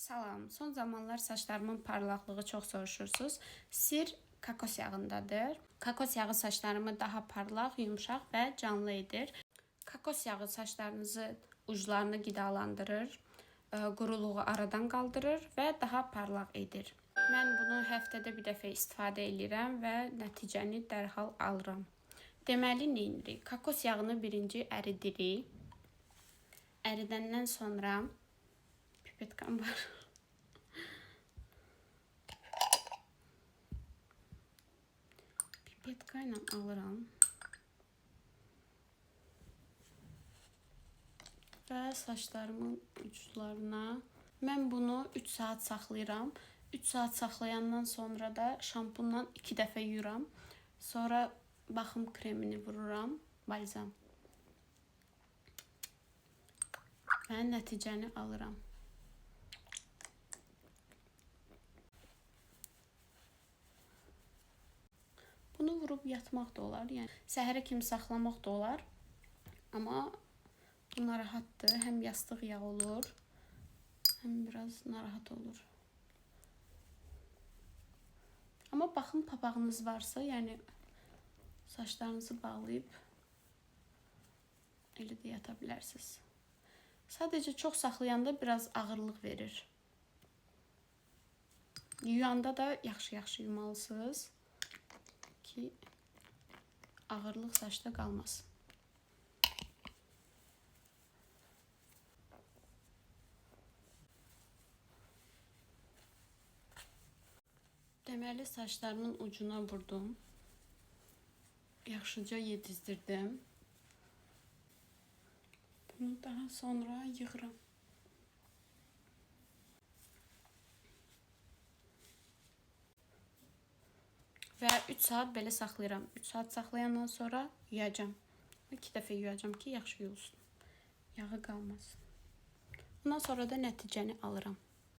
Salam. Son zamanlar saçlarımın parlaqlığı çox soruşursunuz. Sir kokos yağındadır. Kokos yağı saçlarımı daha parlaq, yumşaq və canlı edir. Kokos yağı saçlarınızın uclarını qidalandırır, quruluğu aradan qaldırır və daha parlaq edir. Mən bunu həftədə bir dəfə istifadə edirəm və nəticəni dərhal alıram. Deməli, nə edirik? Kokos yağını birinci əridirik. Əridəndən sonra pipetkam var. Pipetka ilə alıram. Və saçlarımın uclarına. Mən bunu 3 saat saxlayıram. 3 saat saxlayandan sonra da şampunla 2 dəfə yuyuram. Sonra baxım kremini vururam, balzam. Və nəticəni alıram. Bunu vurub yatmaq da olar, yəni səhərə kimi saxlamaq da olar. Amma bu narahatdır, həm yastıq yağ olur, həm biraz narahat olur. Amma baxın papağınız varsa, yəni saçlarınızı bağlayıb elə də yata bilərsiniz. Sadəcə çox saxlayanda biraz ağırlıq verir. Yuyanda da yaxşı-yaxşı yumalısınız ki, ağırlıq saçda qalmasın. Deməli, saçlarımın ucuna vurdum. Yaxşıca yedizdirdim. Bunu daha sonra yığıram. Və 3 saat belə saxlayıram. 3 saat saxlayandan sonra yuyacam. 2 dəfə yuyacam ki, yaxşı yuyulsun. Yağı qalmasın. Bundan sonra da nəticəni alıram.